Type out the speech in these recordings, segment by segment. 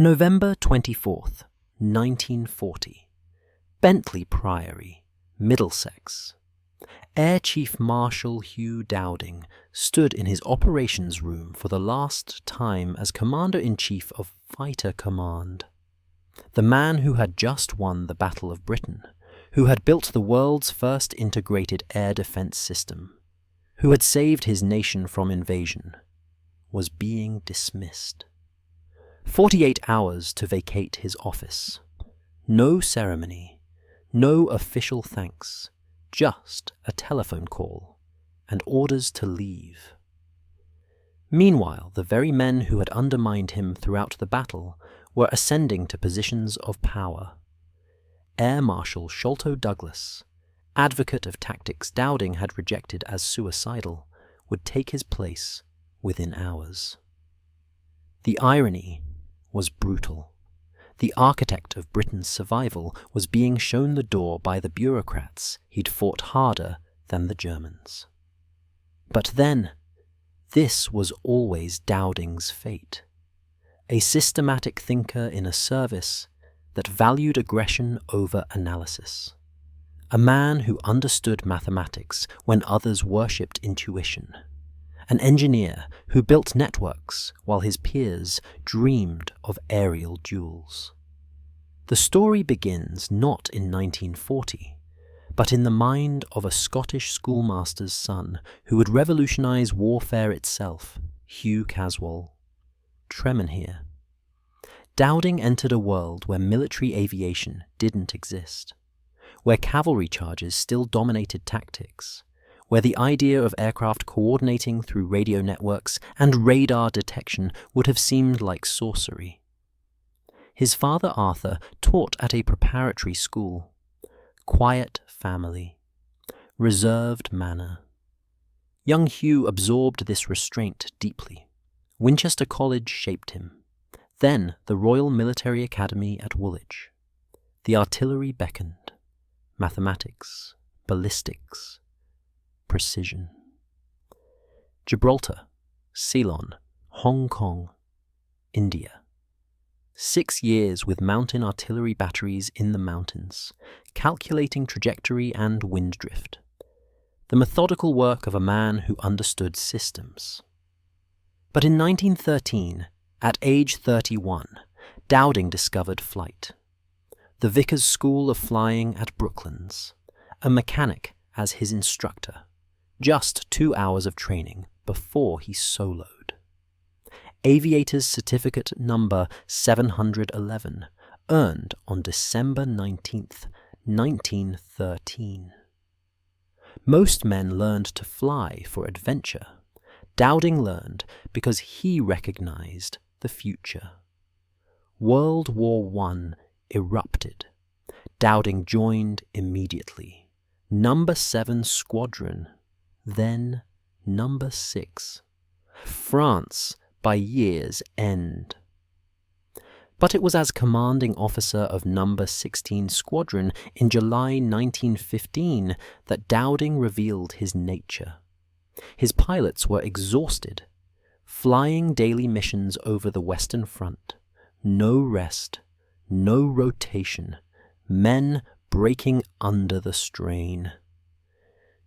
November 24th, 1940. Bentley Priory, Middlesex. Air Chief Marshal Hugh Dowding stood in his operations room for the last time as Commander-in-Chief of Fighter Command. The man who had just won the Battle of Britain, who had built the world's first integrated air defense system, who had saved his nation from invasion, was being dismissed. 48 hours to vacate his office. No ceremony, no official thanks, just a telephone call and orders to leave. Meanwhile, the very men who had undermined him throughout the battle were ascending to positions of power. Air Marshal Sholto Douglas, advocate of tactics Dowding had rejected as suicidal, would take his place within hours. The irony was brutal. The architect of Britain's survival was being shown the door by the bureaucrats he'd fought harder than the Germans. But then, this was always Dowding's fate. A systematic thinker in a service that valued aggression over analysis. A man who understood mathematics when others worshipped intuition. An engineer who built networks while his peers dreamed of aerial duels. The story begins not in 1940, but in the mind of a Scottish schoolmaster's son who would revolutionize warfare itself, Hugh Caswall. Tremenhere. Dowding entered a world where military aviation didn't exist, where cavalry charges still dominated tactics, where the idea of aircraft coordinating through radio networks and radar detection would have seemed like sorcery. His father Arthur taught at a preparatory school. Quiet family. Reserved manner. Young Hugh absorbed this restraint deeply. Winchester College shaped him. Then the Royal Military Academy at Woolwich. The artillery beckoned. Mathematics. Ballistics. Precision. Gibraltar, Ceylon, Hong Kong, India. 6 years with mountain artillery batteries in the mountains, calculating trajectory and wind drift. The methodical work of a man who understood systems. But in 1913, at age 31, Dowding discovered flight. The Vickers School of Flying at Brooklands, a mechanic as his instructor. Just 2 hours of training before he soloed. Aviator's Certificate number 711, earned on December 19th, 1913. Most men learned to fly for adventure. Dowding learned because he recognized the future. World War I erupted. Dowding joined immediately. Number 7 Squadron. Then number 6. France by year's end. But it was as commanding officer of number 16 Squadron in July 1915 that Dowding revealed his nature. His pilots were exhausted, flying daily missions over the Western Front. No rest, no rotation, men breaking under the strain.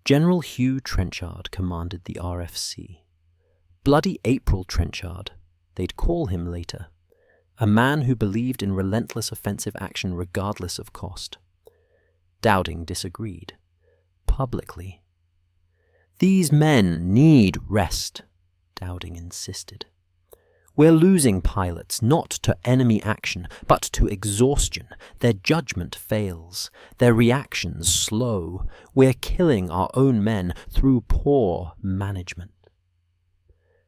General Hugh Trenchard commanded the RFC. Bloody April Trenchard, they'd call him later. A man who believed in relentless offensive action regardless of cost. Dowding disagreed. Publicly. These men need rest, Dowding insisted. We're losing pilots not to enemy action, but to exhaustion. Their judgment fails. Their reactions slow. We're killing our own men through poor management.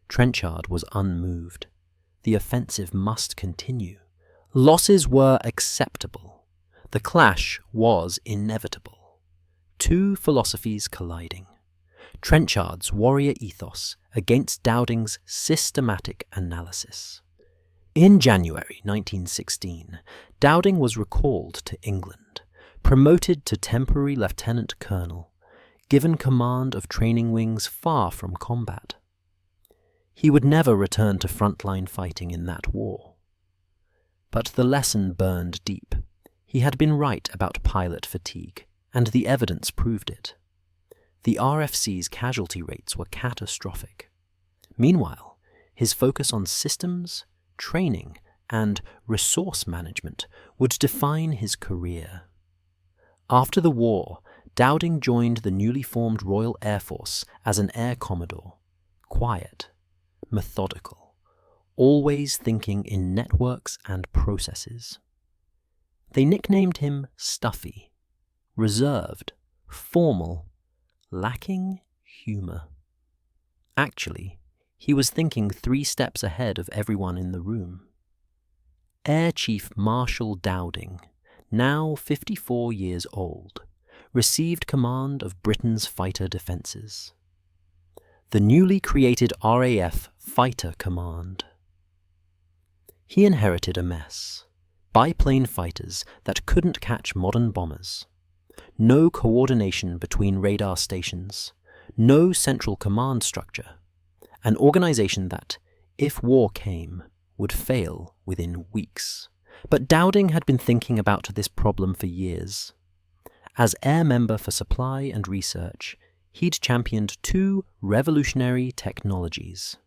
Trenchard was unmoved. The offensive must continue. Losses were acceptable. The clash was inevitable. Two philosophies colliding. Trenchard's warrior ethos against Dowding's systematic analysis. In January 1916, Dowding was recalled to England, promoted to temporary lieutenant colonel, given command of training wings far from combat. He would never return to frontline fighting in that war. But the lesson burned deep. He had been right about pilot fatigue, and the evidence proved it. The RFC's casualty rates were catastrophic. Meanwhile, his focus on systems, training, and resource management would define his career. After the war, Dowding joined the newly formed Royal Air Force as an Air Commodore, quiet, methodical, always thinking in networks and processes. They nicknamed him Stuffy, reserved, formal, lacking humour. Actually, he was thinking 3 steps ahead of everyone in the room. Air Chief Marshal Dowding, now 54 years old, received command of Britain's fighter defences. The newly created RAF Fighter Command. He inherited a mess. Biplane fighters that couldn't catch modern bombers. No coordination between radar stations. No central command structure. An organisation that, if war came, would fail within weeks. But Dowding had been thinking about this problem for years. As Air Member for Supply and Research, he'd championed 2 revolutionary technologies.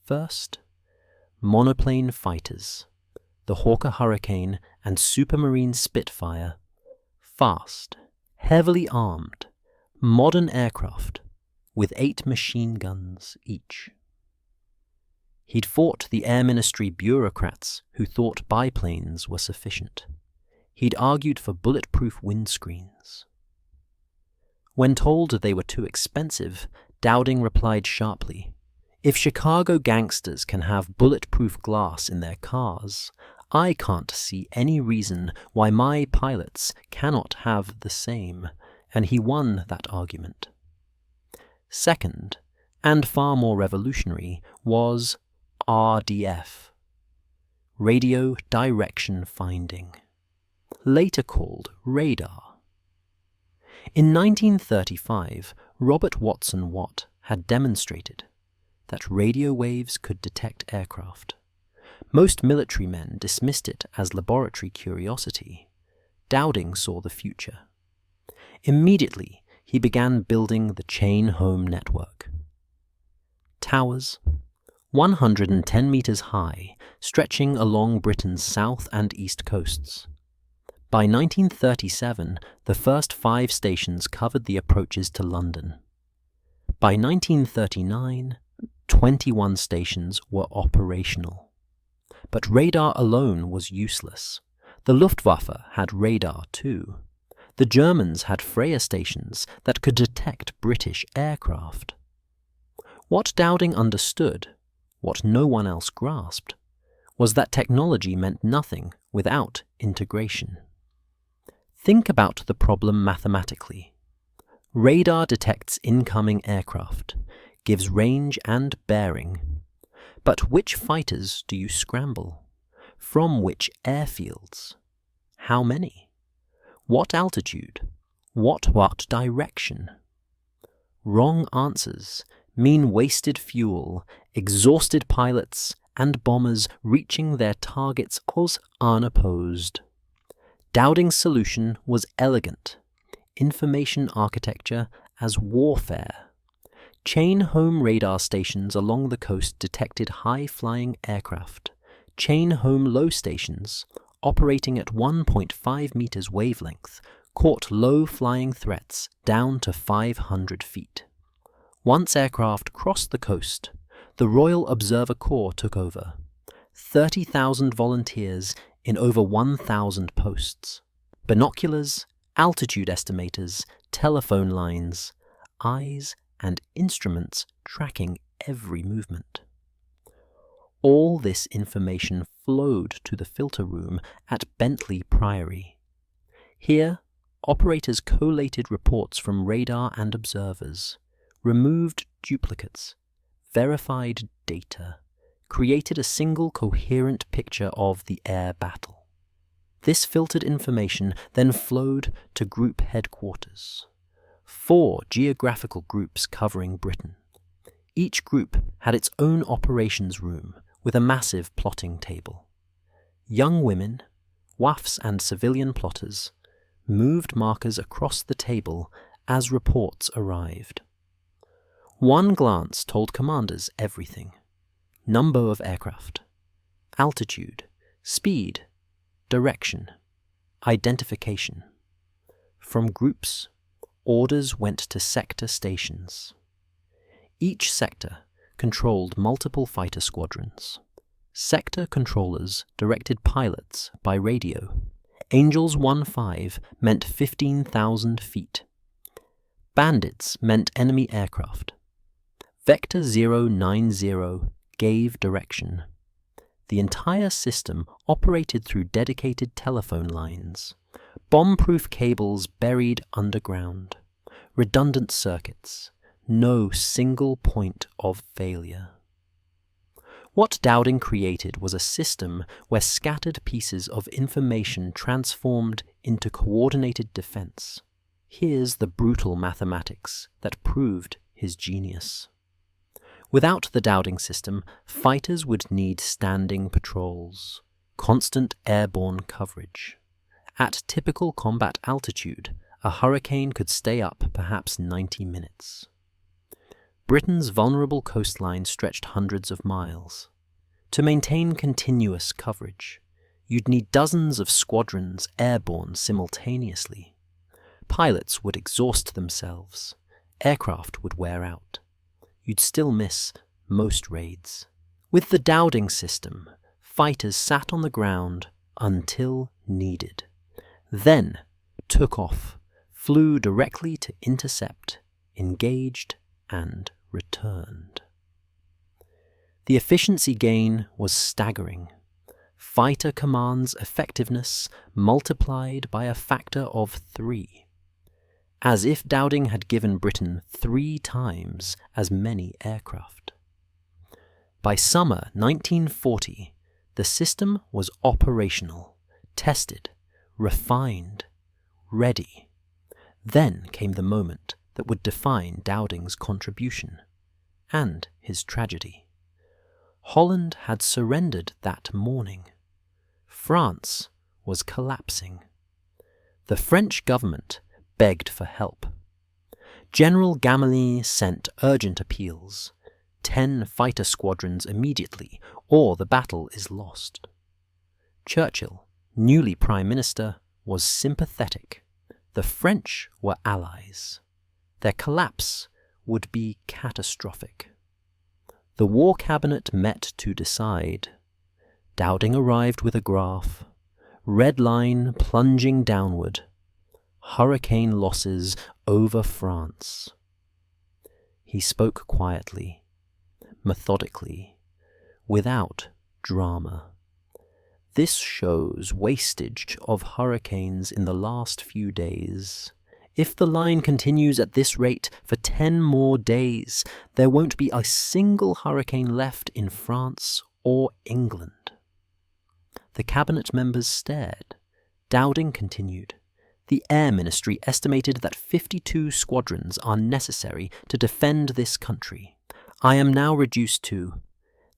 First, monoplane fighters, the Hawker Hurricane and Supermarine Spitfire, fast, heavily armed, modern aircraft, with 8 machine guns each. He'd fought the Air Ministry bureaucrats who thought biplanes were sufficient. He'd argued for bulletproof windscreens. When told they were too expensive, Dowding replied sharply, "If Chicago gangsters can have bulletproof glass in their cars, I can't see any reason why my pilots cannot have the same," and he won that argument. Second, and far more revolutionary, was RDF, Radio Direction Finding, later called radar. In 1935, Robert Watson Watt had demonstrated that radio waves could detect aircraft. Most military men dismissed it as laboratory curiosity. Dowding saw the future. Immediately, he began building the chain home network. Towers, 110 metres high, stretching along Britain's south and east coasts. By 1937, the first 5 stations covered the approaches to London. By 1939, 21 stations were operational. But radar alone was useless. The Luftwaffe had radar too. The Germans had Freya stations that could detect British aircraft. What Dowding understood, what no one else grasped, was that technology meant nothing without integration. Think about the problem mathematically. Radar detects incoming aircraft, gives range and bearing. But which fighters do you scramble? From which airfields? How many? What altitude? What direction? Wrong answers mean wasted fuel, exhausted pilots, and bombers reaching their targets was unopposed. Dowding's solution was elegant. Information architecture as warfare. Chain home radar stations along the coast detected high-flying aircraft. Chain home low stations, operating at 1.5 meters wavelength, caught low-flying threats down to 500 feet. Once aircraft crossed the coast, the Royal Observer Corps took over. 30,000 volunteers in over 1,000 posts. Binoculars, altitude estimators, telephone lines, eyes and instruments tracking every movement. All this information flowed to the filter room at Bentley Priory. Here, operators collated reports from radar and observers, removed duplicates, verified data, created a single coherent picture of the air battle. This filtered information then flowed to group headquarters. 4 geographical groups covering Britain. Each group had its own operations room with a massive plotting table. Young women, WAFs and civilian plotters, moved markers across the table as reports arrived. One glance told commanders everything: number of aircraft, altitude, speed, direction, identification. From groups, orders went to sector stations. Each sector controlled multiple fighter squadrons. Sector controllers directed pilots by radio. Angels 1-5 meant 15,000 feet. Bandits meant enemy aircraft. Vector 090 gave direction. The entire system operated through dedicated telephone lines, bomb-proof cables buried underground, redundant circuits, no single point of failure. What Dowding created was a system where scattered pieces of information transformed into coordinated defense. Here's the brutal mathematics that proved his genius. Without the Dowding system, fighters would need standing patrols, constant airborne coverage. At typical combat altitude, a hurricane could stay up perhaps 90 minutes. Britain's vulnerable coastline stretched hundreds of miles. To maintain continuous coverage, you'd need dozens of squadrons airborne simultaneously. Pilots would exhaust themselves. Aircraft would wear out. You'd still miss most raids. With the Dowding system, fighters sat on the ground until needed. Then took off, flew directly to intercept, engaged, and returned. The efficiency gain was staggering. Fighter command's effectiveness multiplied by a factor of 3. As if Dowding had given Britain 3 times as many aircraft. By summer 1940, the system was operational, tested, refined, ready. Then came the moment that would define Dowding's contribution and his tragedy. Holland had surrendered that morning. France was collapsing. The French government begged for help. General Gamelin sent urgent appeals: 10 fighter squadrons immediately, or the battle is lost. Churchill, newly Prime Minister, was sympathetic. The French were allies. Their collapse would be catastrophic. The War Cabinet met to decide. Dowding arrived with a graph. Red line plunging downward. Hurricane losses over France. He spoke quietly, methodically, without drama. This shows wastage of hurricanes in the last few days. If the line continues at this rate for 10 more days, there won't be a single hurricane left in France or England. The cabinet members stared. Dowding continued. The Air Ministry estimated that 52 squadrons are necessary to defend this country. I am now reduced to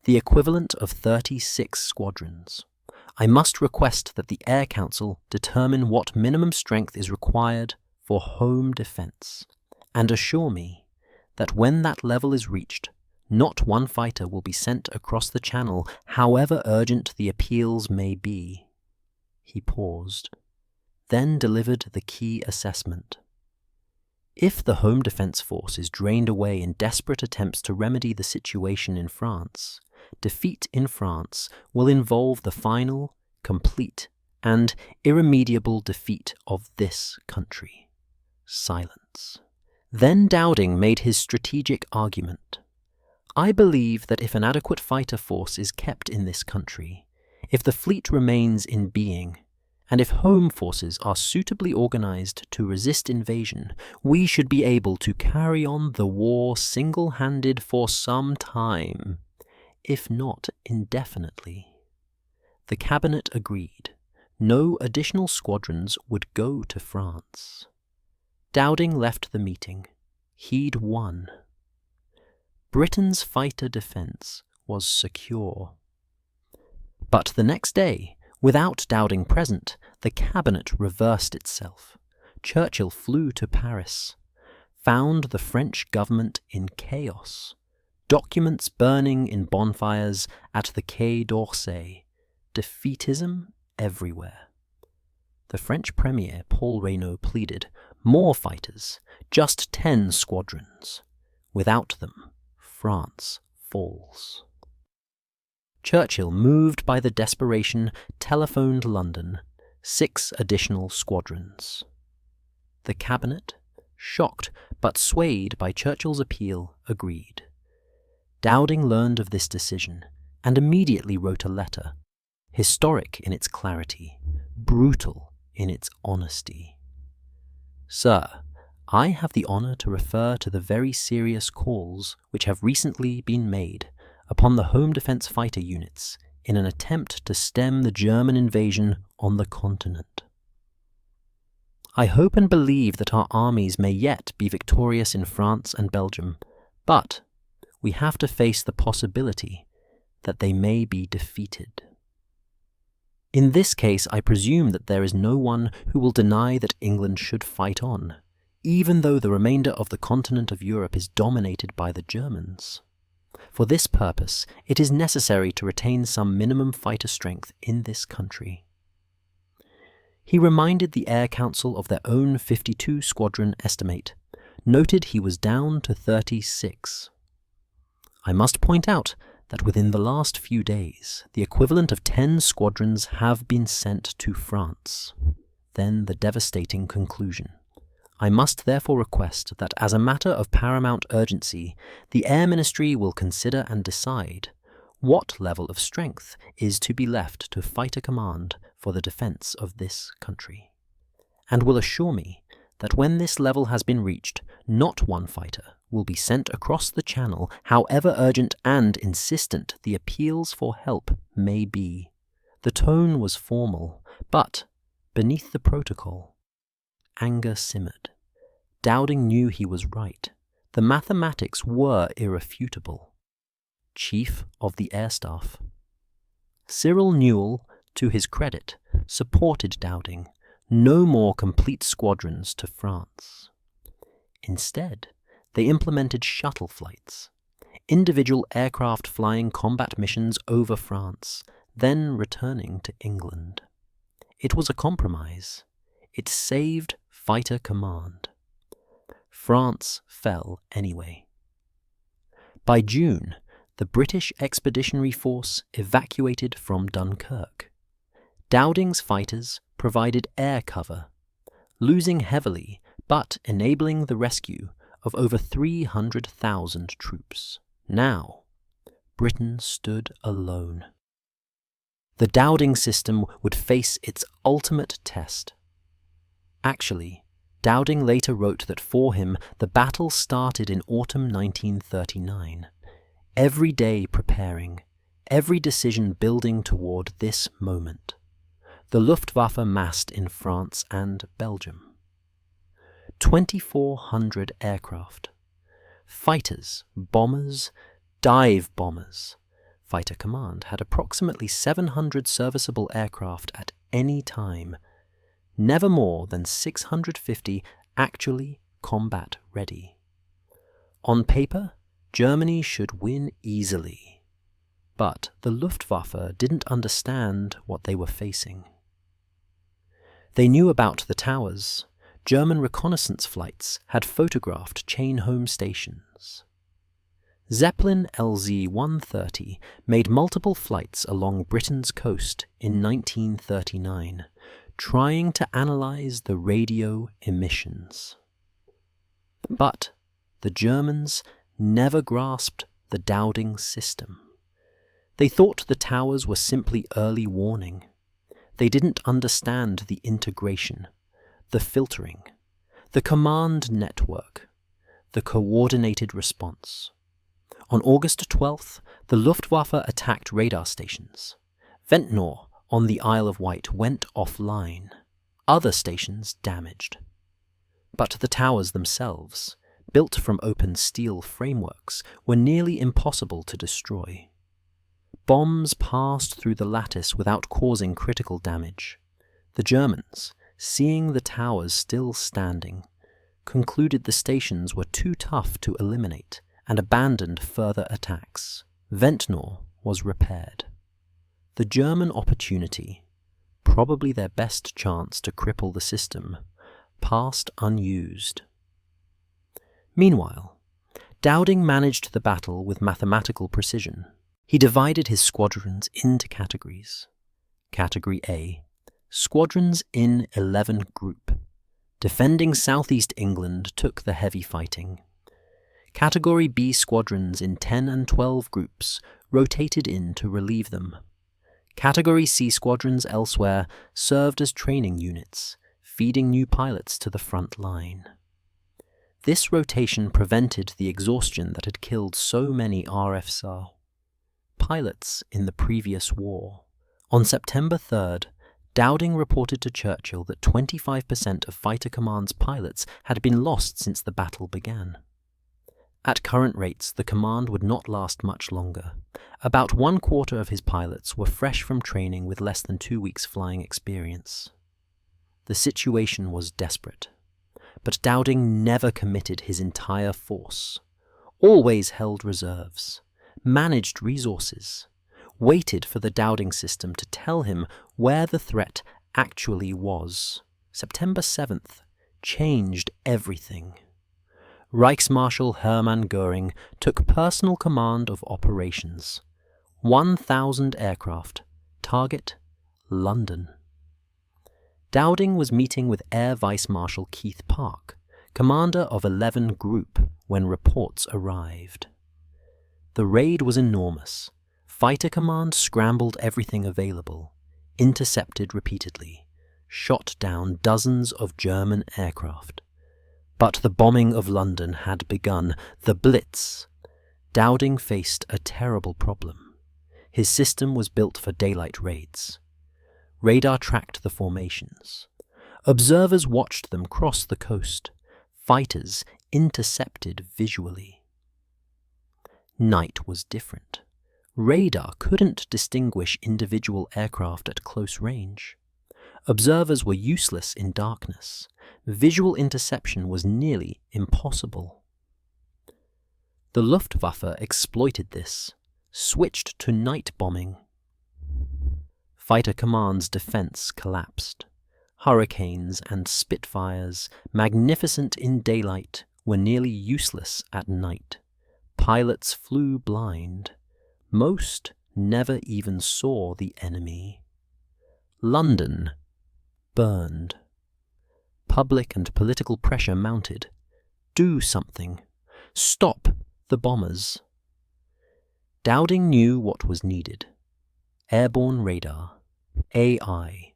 the equivalent of 36 squadrons. I must request that the Air Council determine what minimum strength is required for home defence, and assure me that when that level is reached, not one fighter will be sent across the Channel, however urgent the appeals may be. He paused, then delivered the key assessment. If the home defence force is drained away in desperate attempts to remedy the situation in France, defeat in France will involve the final, complete, and irremediable defeat of this country. Silence. Then Dowding made his strategic argument. I believe that if an adequate fighter force is kept in this country, if the fleet remains in being, and if home forces are suitably organized to resist invasion, we should be able to carry on the war single-handed for some time, if not indefinitely. The cabinet agreed. No additional squadrons would go to France. Dowding left the meeting. He'd won. Britain's fighter defence was secure. But the next day, Without Dowding present, the cabinet reversed itself. Churchill flew to Paris, found the French government in chaos, documents burning in bonfires at the Quai d'Orsay, defeatism everywhere. The French Premier, Paul Reynaud, pleaded, more fighters, just 10 squadrons. Without them, France falls. Churchill, moved by the desperation, telephoned London, 6 additional squadrons. The cabinet, shocked but swayed by Churchill's appeal, agreed. Dowding learned of this decision and immediately wrote a letter, historic in its clarity, brutal in its honesty. Sir, I have the honour to refer to the very serious calls which have recently been made upon the home defence fighter units in an attempt to stem the German invasion on the continent. I hope and believe that our armies may yet be victorious in France and Belgium, but we have to face the possibility that they may be defeated. In this case, I presume that there is no one who will deny that England should fight on, even though the remainder of the continent of Europe is dominated by the Germans. For this purpose, it is necessary to retain some minimum fighter strength in this country. He reminded the Air Council of their own 52 squadron estimate, noted he was down to 36. I must point out that within the last few days, the equivalent of 10 squadrons have been sent to France. Then the devastating conclusion. I must therefore request that as a matter of paramount urgency, the Air Ministry will consider and decide what level of strength is to be left to fighter command for the defence of this country, and will assure me that when this level has been reached, not one fighter will be sent across the Channel, however urgent and insistent the appeals for help may be. The tone was formal, but beneath the protocol, anger simmered. Dowding knew he was right. The mathematics were irrefutable. Chief of the Air Staff. Cyril Newell, to his credit, supported Dowding. No more complete squadrons to France. Instead, they implemented shuttle flights, individual aircraft flying combat missions over France, then returning to England. It was a compromise. It saved fighter command. France fell anyway. By June, the British Expeditionary Force evacuated from Dunkirk. Dowding's fighters provided air cover, losing heavily but enabling the rescue of over 300,000 troops. Now, Britain stood alone. The Dowding System would face its ultimate test. Actually, Dowding later wrote that for him the battle started in autumn 1939, every day preparing, every decision building toward this moment. The Luftwaffe massed in France and Belgium. 2,400 aircraft. Fighters, bombers, dive bombers. Fighter Command had approximately 700 serviceable aircraft at any time, never more than 650 actually combat ready. On paper, Germany should win easily, but the Luftwaffe didn't understand what they were facing. They knew about the towers. German reconnaissance flights had photographed chain home stations. Zeppelin LZ-130 made multiple flights along Britain's coast in 1939, trying to analyze the radio emissions. But the Germans never grasped the Dowding system. They thought the towers were simply early warning. They didn't understand the integration, the filtering, the command network, the coordinated response. On August 12th, the Luftwaffe attacked radar stations. Ventnor on the Isle of Wight went offline, other stations damaged. But the towers themselves, built from open steel frameworks, were nearly impossible to destroy. Bombs passed through the lattice without causing critical damage. The Germans, seeing the towers still standing, concluded the stations were too tough to eliminate and abandoned further attacks. Ventnor was repaired. The German opportunity, probably their best chance to cripple the system, passed unused. Meanwhile, Dowding managed the battle with mathematical precision. He divided his squadrons into categories. Category A, squadrons in 11 group. Defending southeast England took the heavy fighting. Category B squadrons in 10 and 12 groups rotated in to relieve them. Category C squadrons elsewhere served as training units, feeding new pilots to the front line. This rotation prevented the exhaustion that had killed so many RFSR pilots in the previous war. On September 3rd, Dowding reported to Churchill that 25% of Fighter Command's pilots had been lost since the battle began. At current rates, the command would not last much longer. About 1/4 of his pilots were fresh from training with less than 2 weeks flying experience. The situation was desperate, but Dowding never committed his entire force, always held reserves, managed resources, waited for the Dowding System to tell him where the threat actually was. September 7th changed everything. Vice-Marshal Hermann Göring took personal command of operations. 1,000 aircraft. Target, London. Dowding was meeting with Air Vice-Marshal Keith Park, commander of 11 Group, when reports arrived. The raid was enormous. Fighter Command scrambled everything available, intercepted repeatedly, shot down dozens of German aircraft. But the bombing of London had begun. The Blitz. Dowding faced a terrible problem. His system was built for daylight raids. Radar tracked the formations. Observers watched them cross the coast. Fighters intercepted visually. Night was different. Radar couldn't distinguish individual aircraft at close range. Observers were useless in darkness. Visual interception was nearly impossible. The Luftwaffe exploited this, switched to night bombing. Fighter Command's defense collapsed. Hurricanes and Spitfires, magnificent in daylight, were nearly useless at night. Pilots flew blind. Most never even saw the enemy. London burned. Public and political pressure mounted. Do something. Stop the bombers. Dowding knew what was needed. Airborne radar. AI.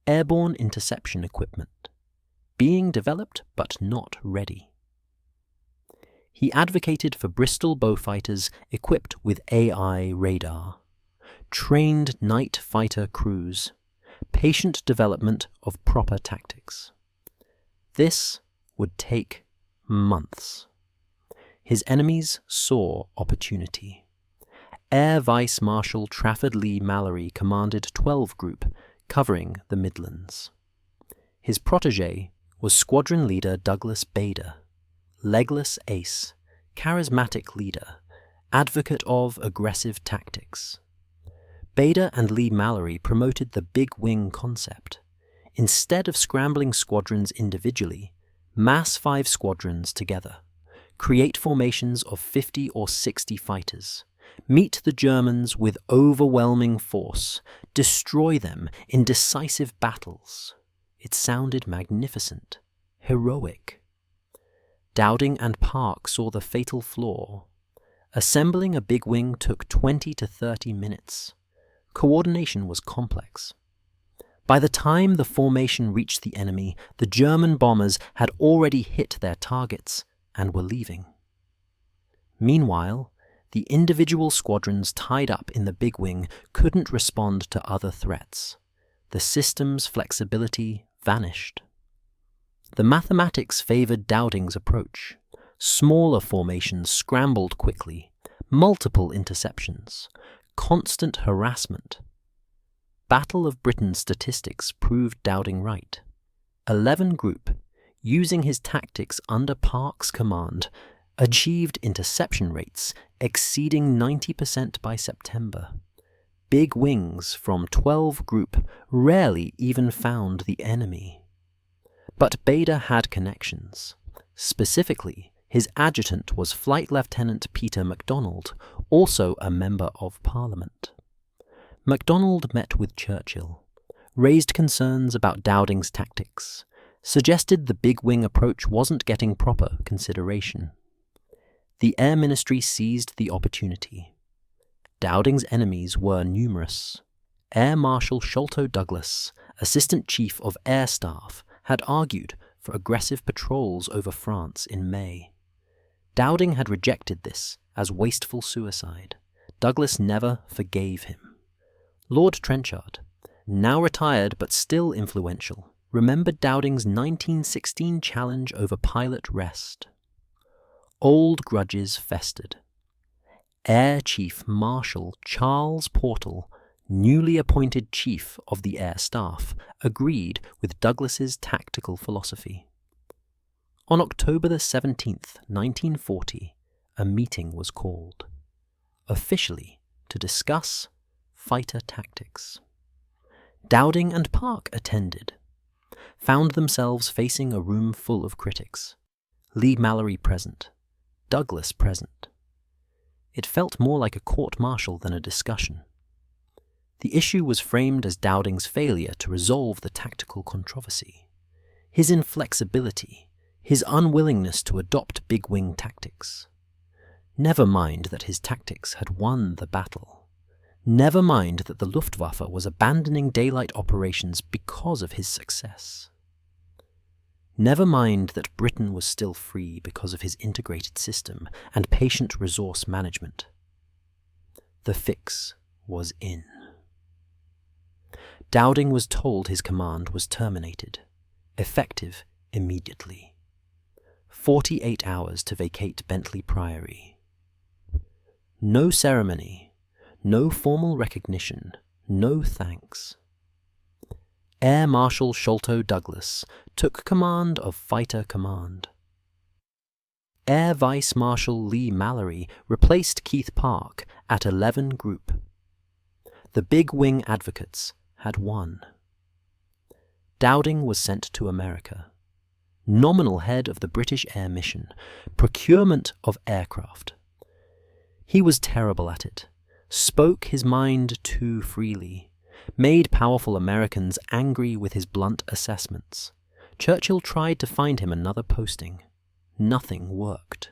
Airborne interception equipment. Being developed but not ready. He advocated for Bristol Beaufighters equipped with AI radar. Trained night fighter crews. Patient development of proper tactics. This would take months. His enemies saw opportunity. Air Vice-Marshal Trafford Leigh-Mallory commanded 12 Group, covering the Midlands. His protégé was Squadron Leader Douglas Bader, legless ace, charismatic leader, advocate of aggressive tactics. Bader and Leigh-Mallory promoted the big wing concept. Instead of scrambling squadrons individually, mass 5 squadrons together. Create formations of 50 or 60 fighters. Meet the Germans with overwhelming force. Destroy them in decisive battles. It sounded magnificent, heroic. Dowding and Park saw the fatal flaw. Assembling a big wing took 20 to 30 minutes. Coordination was complex. By the time the formation reached the enemy, the German bombers had already hit their targets and were leaving. Meanwhile, the individual squadrons tied up in the big wing couldn't respond to other threats. The system's flexibility vanished. The mathematics favored Dowding's approach. Smaller formations scrambled quickly, multiple interceptions, constant harassment. Battle of Britain statistics proved Dowding right. 11 Group, using his tactics under Park's command, achieved interception rates exceeding 90% by September. Big wings from 12 Group rarely even found the enemy. But Bader had connections. Specifically, his adjutant was Flight Lieutenant Peter MacDonald, also a Member of Parliament. MacDonald met with Churchill, raised concerns about Dowding's tactics, suggested the big wing approach wasn't getting proper consideration. The Air Ministry seized the opportunity. Dowding's enemies were numerous. Air Marshal Sholto Douglas, Assistant Chief of Air Staff, had argued for aggressive patrols over France in May. Dowding had rejected this as wasteful suicide. Douglas never forgave him. Lord Trenchard, now retired but still influential, remembered Dowding's 1916 challenge over pilot rest. Old grudges festered. Air Chief Marshal Charles Portal, newly appointed Chief of the Air Staff, agreed with Douglas's tactical philosophy. On October 17th, 1940, a meeting was called, officially to discuss fighter tactics. Dowding and Park attended, found themselves facing a room full of critics. Leigh-Mallory present, Douglas present. It felt more like a court-martial than a discussion. The issue was framed as Dowding's failure to resolve the tactical controversy, his inflexibility, his unwillingness to adopt big-wing tactics. Never mind that his tactics had won the battle. Never mind that the Luftwaffe was abandoning daylight operations because of his success. Never mind that Britain was still free because of his integrated system and patient resource management. The fix was in. Dowding was told his command was terminated, effective immediately. 48 hours to vacate Bentley Priory. No ceremony, no formal recognition, no thanks. Air Marshal Sholto Douglas took command of Fighter Command. Air Vice-Marshal Leigh-Mallory replaced Keith Park at 11 Group. The big wing advocates had won. Dowding was sent to America, nominal head of the British Air Mission, procurement of aircraft. He was terrible at it, spoke his mind too freely, made powerful Americans angry with his blunt assessments. Churchill tried to find him another posting. Nothing worked.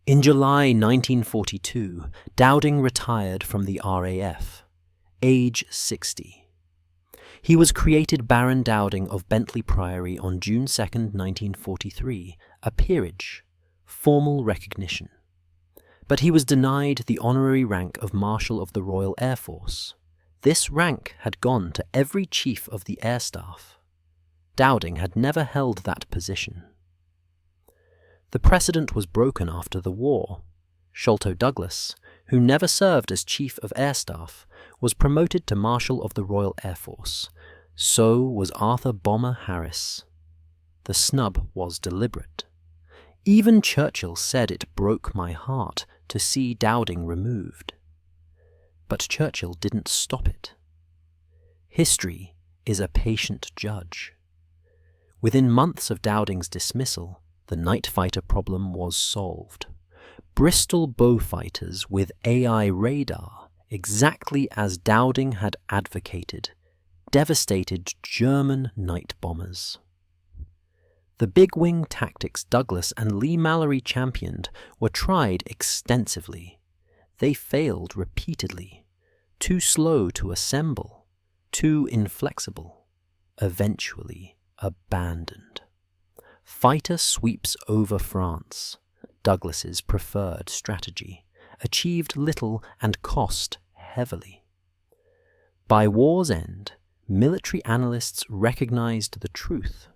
In July 1942, Dowding retired from the RAF, age 60. He was created Baron Dowding of Bentley Priory on June 2, 1943, a peerage, formal recognition. But he was denied the honorary rank of Marshal of the Royal Air Force. This rank had gone to every chief of the air staff. Dowding had never held that position. The precedent was broken after the war. Sholto Douglas, who never served as Chief of Air Staff, was promoted to Marshal of the Royal Air Force. So was Arthur Bomber Harris. The snub was deliberate. Even Churchill said it broke my heart to see Dowding removed. But Churchill didn't stop it. History is a patient judge. Within months of Dowding's dismissal, the night fighter problem was solved. Bristol Beaufighters with AI radar, exactly as Dowding had advocated, devastated German night bombers. The big-wing tactics Douglas and Leigh-Mallory championed were tried extensively. They failed repeatedly, too slow to assemble, too inflexible, eventually abandoned. Fighter sweeps over France, Douglas's preferred strategy, achieved little and cost heavily. By war's end, military analysts recognized the truth.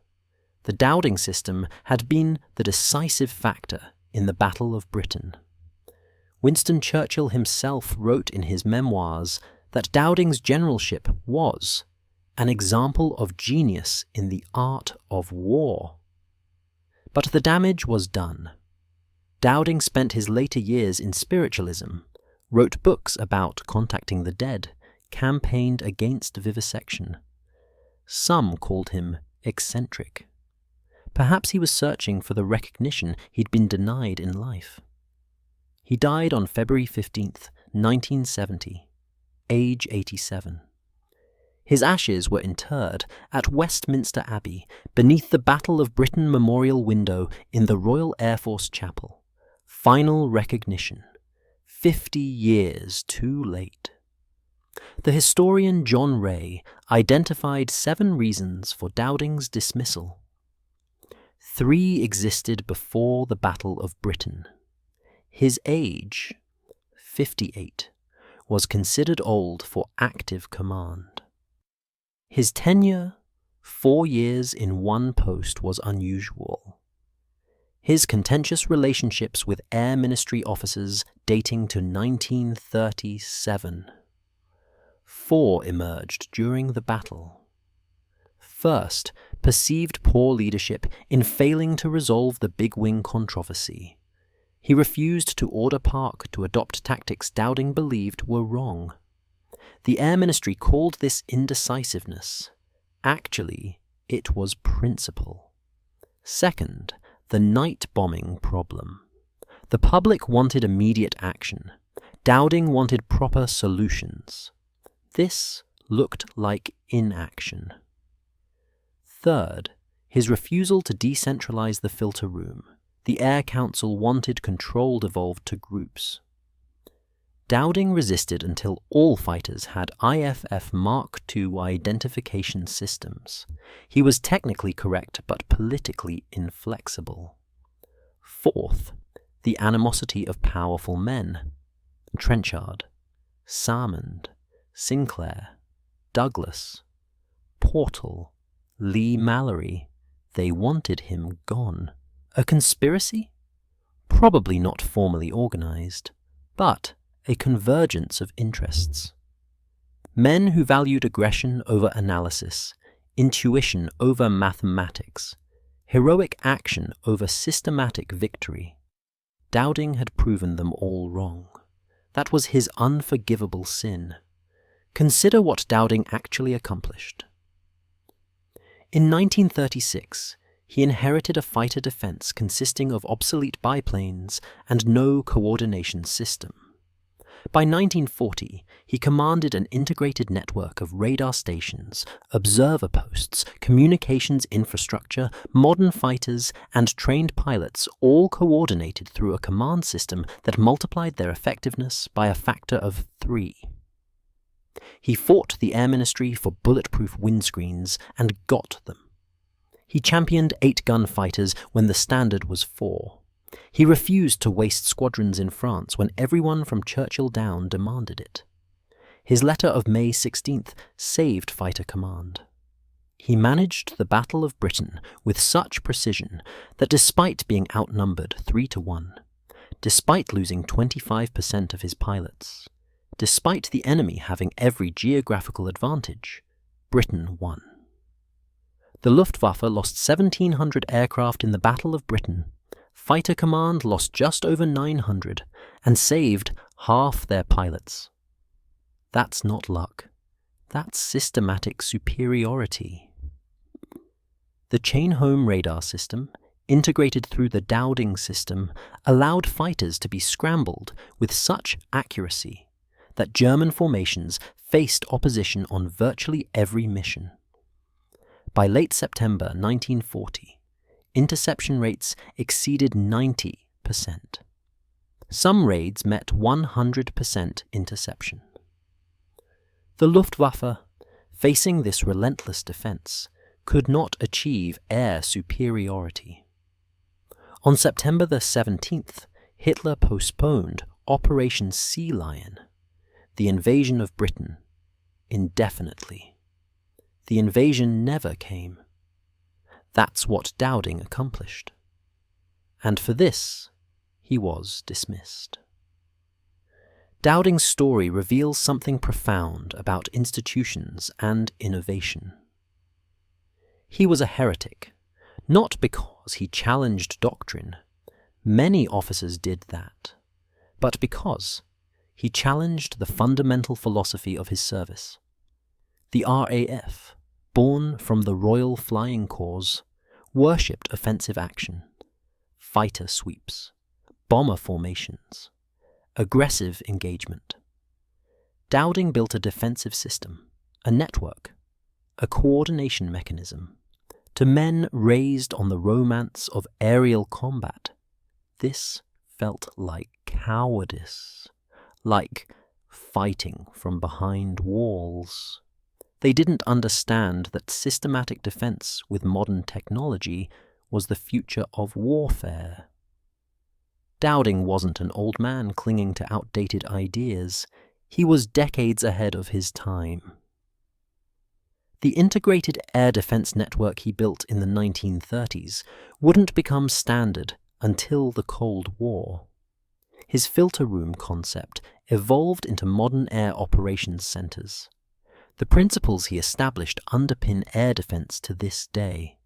The Dowding System had been the decisive factor in the Battle of Britain. Winston Churchill himself wrote in his memoirs that Dowding's generalship was an example of genius in the art of war. But the damage was done. Dowding spent his later years in spiritualism, wrote books about contacting the dead, campaigned against vivisection. Some called him eccentric. Perhaps he was searching for the recognition he'd been denied in life. He died on February 15th, 1970, age 87. His ashes were interred at Westminster Abbey beneath the Battle of Britain Memorial window in the Royal Air Force Chapel. Final recognition. 50 years too late. The historian John Ray identified 7 reasons for Dowding's dismissal. 3 existed before the Battle of Britain. His age, 58, was considered old for active command. His tenure, 4 years in one post, was unusual. His contentious relationships with Air Ministry officers dating to 1937. 4 emerged during the battle. First, perceived poor leadership in failing to resolve the Big Wing controversy. He refused to order Park to adopt tactics Dowding believed were wrong. The Air Ministry called this indecisiveness. Actually, it was principle. Second, the night bombing problem. The public wanted immediate action. Dowding wanted proper solutions. This looked like inaction. Third, his refusal to decentralize the filter room. The Air Council wanted control devolved to groups. Dowding resisted until all fighters had IFF Mark II identification systems. He was technically correct but politically inflexible. Fourth, the animosity of powerful men. Trenchard, Salmond, Sinclair, Douglas, Portal, Leigh-Mallory. They wanted him gone. A conspiracy? Probably not formally organized, but a convergence of interests. Men who valued aggression over analysis, intuition over mathematics, heroic action over systematic victory. Dowding had proven them all wrong. That was his unforgivable sin. Consider what Dowding actually accomplished. In 1936, he inherited a fighter defense consisting of obsolete biplanes and no coordination system. By 1940, he commanded an integrated network of radar stations, observer posts, communications infrastructure, modern fighters, and trained pilots, all coordinated through a command system that multiplied their effectiveness by a factor of 3. He fought the Air Ministry for bulletproof windscreens and got them. He championed 8-gun fighters when the standard was 4. He refused to waste squadrons in France when everyone from Churchill down demanded it. His letter of May 16th saved fighter command. He managed the Battle of Britain with such precision that despite being outnumbered 3-1, despite losing 25% of his pilots, despite the enemy having every geographical advantage, Britain won. The Luftwaffe lost 1,700 aircraft in the Battle of Britain. Fighter Command lost just over 900 and saved half their pilots. That's not luck. That's systematic superiority. The chain-home radar system, integrated through the Dowding System, allowed fighters to be scrambled with such accuracy that German formations faced opposition on virtually every mission. By late September 1940, interception rates exceeded 90%. Some raids met 100% interception. The Luftwaffe, facing this relentless defense, could not achieve air superiority. On September the 17th, Hitler postponed Operation Sea Lion, the invasion of Britain, indefinitely. The invasion never came. That's what Dowding accomplished. And for this, he was dismissed. Dowding's story reveals something profound about institutions and innovation. He was a heretic, not because he challenged doctrine. Many officers did that, but because he challenged the fundamental philosophy of his service. The RAF, born from the Royal Flying Corps, worshipped offensive action, fighter sweeps, bomber formations, aggressive engagement. Dowding built a defensive system, a network, a coordination mechanism. To men raised on the romance of aerial combat, this felt like cowardice, like fighting from behind walls. They didn't understand that systematic defense with modern technology was the future of warfare. Dowding wasn't an old man clinging to outdated ideas. He was decades ahead of his time. The integrated air defense network he built in the 1930s wouldn't become standard until the Cold War. His filter room concept evolved into modern air operations centers. The principles he established underpin air defense to this day.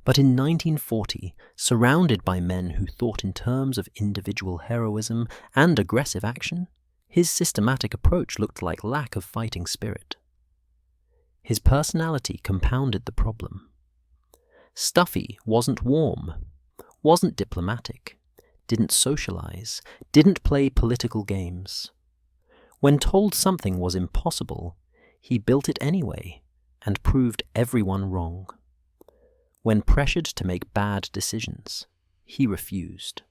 But in 1940, surrounded by men who thought in terms of individual heroism and aggressive action, his systematic approach looked like lack of fighting spirit. His personality compounded the problem. Stuffy wasn't warm, wasn't diplomatic, didn't socialize, didn't play political games. When told something was impossible, he built it anyway and proved everyone wrong. When pressured to make bad decisions, he refused.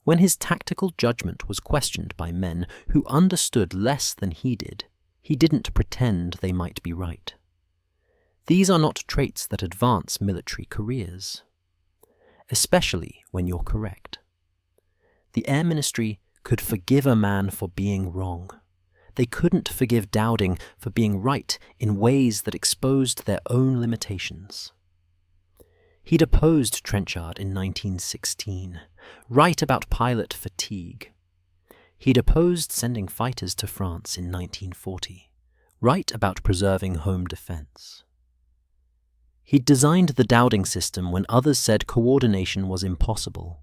When his tactical judgment was questioned by men who understood less than he didn't pretend they might be right. These are not traits that advance military careers, especially when you're correct. The Air Ministry could forgive a man for being wrong. They couldn't forgive Dowding for being right in ways that exposed their own limitations. He'd opposed Trenchard in 1916, right about pilot fatigue. He'd opposed sending fighters to France in 1940, right about preserving home defense. He'd designed the Dowding System when others said coordination was impossible,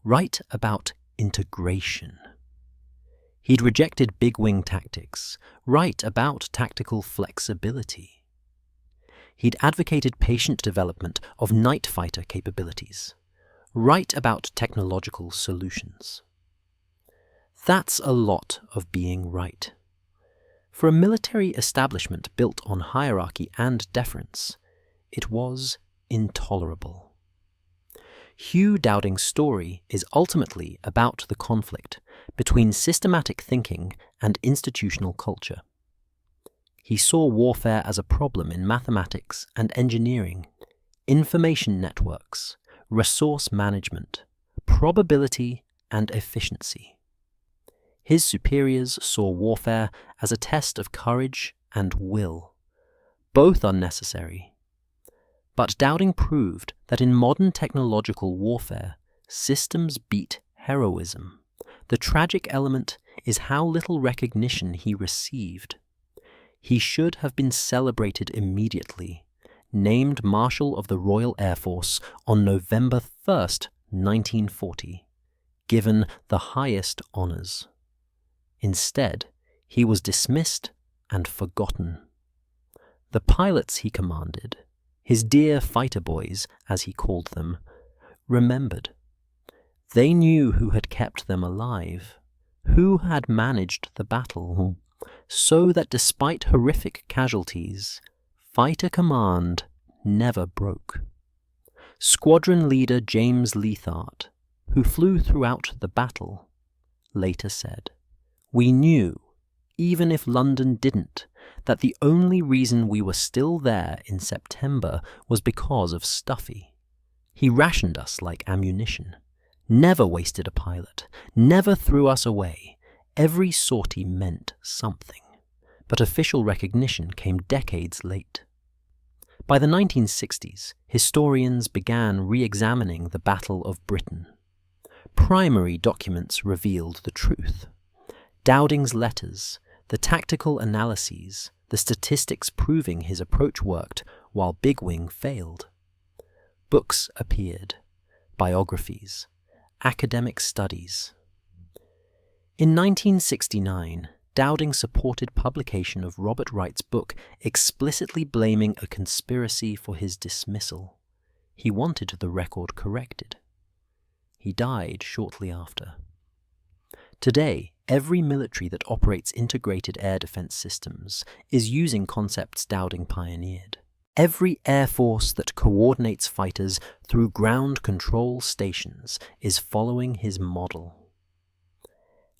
right about integration. He'd rejected big wing tactics, right about tactical flexibility. He'd advocated patient development of night fighter capabilities, right about technological solutions. That's a lot of being right. For a military establishment built on hierarchy and deference, it was intolerable. Hugh Dowding's story is ultimately about the conflict between systematic thinking and institutional culture. He saw warfare as a problem in mathematics and engineering, information networks, resource management, probability and efficiency. His superiors saw warfare as a test of courage and will. Both are necessary. But Dowding proved that in modern technological warfare, systems beat heroism. The tragic element is how little recognition he received. He should have been celebrated immediately, named Marshal of the Royal Air Force on November 1st, 1940, given the highest honours. Instead, he was dismissed and forgotten. The pilots he commanded, his dear fighter boys, as he called them, remembered. They knew who had kept them alive, who had managed the battle, so that despite horrific casualties, fighter command never broke. Squadron leader James Leithart, who flew throughout the battle, later said, "We knew, even if London didn't, that the only reason we were still there in September was because of Stuffy. He rationed us like ammunition, never wasted a pilot, never threw us away. Every sortie meant something, but official recognition came decades late." By the 1960s, historians began re-examining the Battle of Britain. Primary documents revealed the truth. Dowding's letters, the tactical analyses, the statistics proving his approach worked while Big Wing failed. Books appeared, biographies, academic studies. In 1969, Dowding supported publication of Robert Wright's book explicitly blaming a conspiracy for his dismissal. He wanted the record corrected. He died shortly after. Today, every military that operates integrated air defense systems is using concepts Dowding pioneered. Every air force that coordinates fighters through ground control stations is following his model.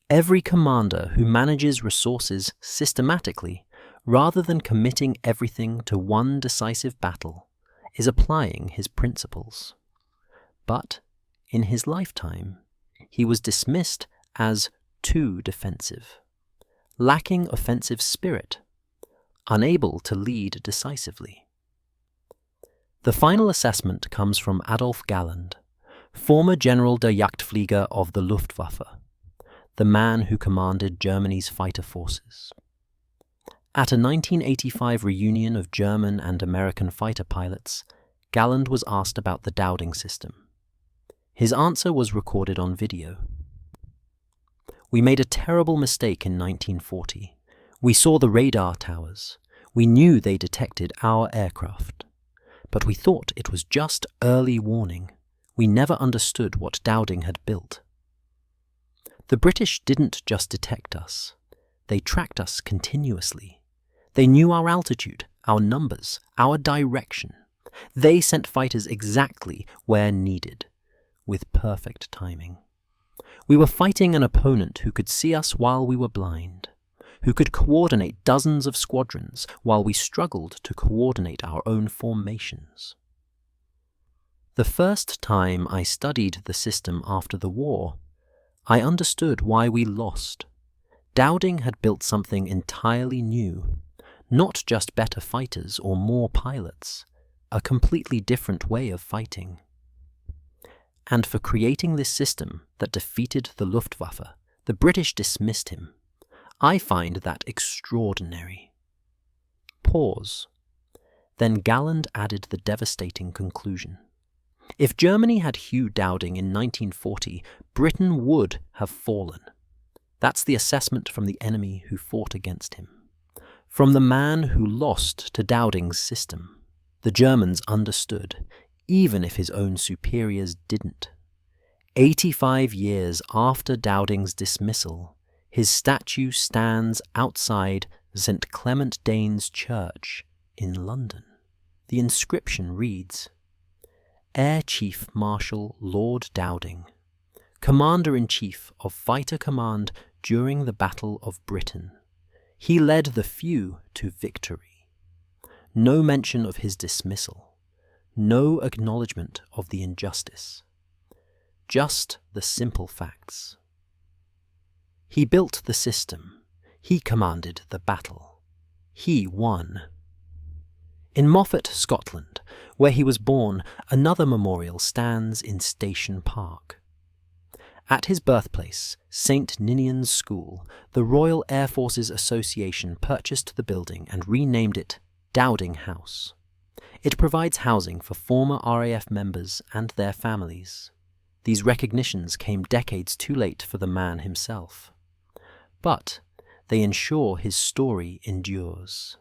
Every commander who manages resources systematically, rather than committing everything to one decisive battle, is applying his principles. But, in his lifetime, he was dismissed as too defensive, lacking offensive spirit, unable to lead decisively. The final assessment comes from Adolf Galland, former General der Jagdflieger of the Luftwaffe, the man who commanded Germany's fighter forces. At a 1985 reunion of German and American fighter pilots, Galland was asked about the Dowding system. His answer was recorded on video. "We made a terrible mistake in 1940. We saw the radar towers. We knew they detected our aircraft. But we thought it was just early warning. We never understood what Dowding had built. The British didn't just detect us. They tracked us continuously. They knew our altitude, our numbers, our direction. They sent fighters exactly where needed, with perfect timing. We were fighting an opponent who could see us while we were blind, who could coordinate dozens of squadrons while we struggled to coordinate our own formations. The first time I studied the system after the war, I understood why we lost. Dowding had built something entirely new, not just better fighters or more pilots, a completely different way of fighting. And for creating this system that defeated the Luftwaffe, the British dismissed him. I find that extraordinary." Pause. Then Galland added the devastating conclusion. If Germany had Hugh Dowding in 1940, Britain would have fallen. That's the assessment from the enemy who fought against him. From the man who lost to Dowding's system. The Germans understood, even if his own superiors didn't. 85 years after Dowding's dismissal, his statue stands outside St. Clement Danes Church in London. The inscription reads, "Air Chief Marshal Lord Dowding, Commander-in-Chief of Fighter Command during the Battle of Britain. He led the few to victory. No mention of his dismissal. No acknowledgement of the injustice. Just the simple facts. He built the system. He commanded the battle. He won." In Moffat, Scotland, where he was born, another memorial stands in Station Park. At his birthplace, St. Ninian's School, the Royal Air Forces Association purchased the building and renamed it Dowding House. It provides housing for former RAF members and their families. These recognitions came decades too late for the man himself. But they ensure his story endures.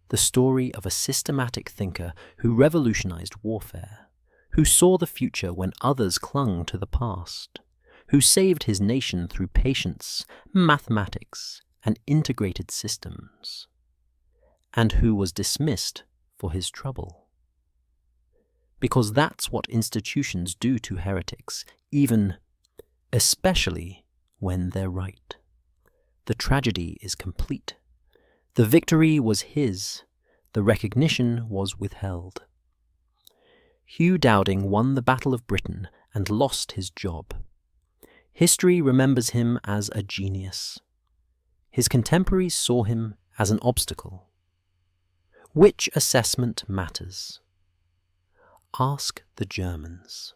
The story of a systematic thinker who revolutionized warfare, who saw the future when others clung to the past, who saved his nation through patience, mathematics, and integrated systems, and who was dismissed for his trouble. Because that's what institutions do to heretics, especially when they're right. The tragedy is complete. The victory was his. The recognition was withheld. Hugh Dowding won the Battle of Britain and lost his job. History remembers him as a genius. His contemporaries saw him as an obstacle. Which assessment matters? Ask the Germans.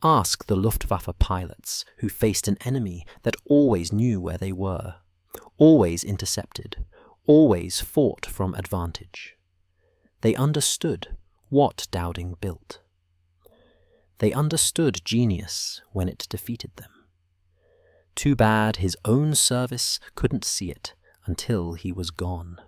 Ask the Luftwaffe pilots who faced an enemy that always knew where they were, always intercepted, always fought from advantage. They understood what Dowding built. They understood genius when it defeated them. Too bad his own service couldn't see it until he was gone.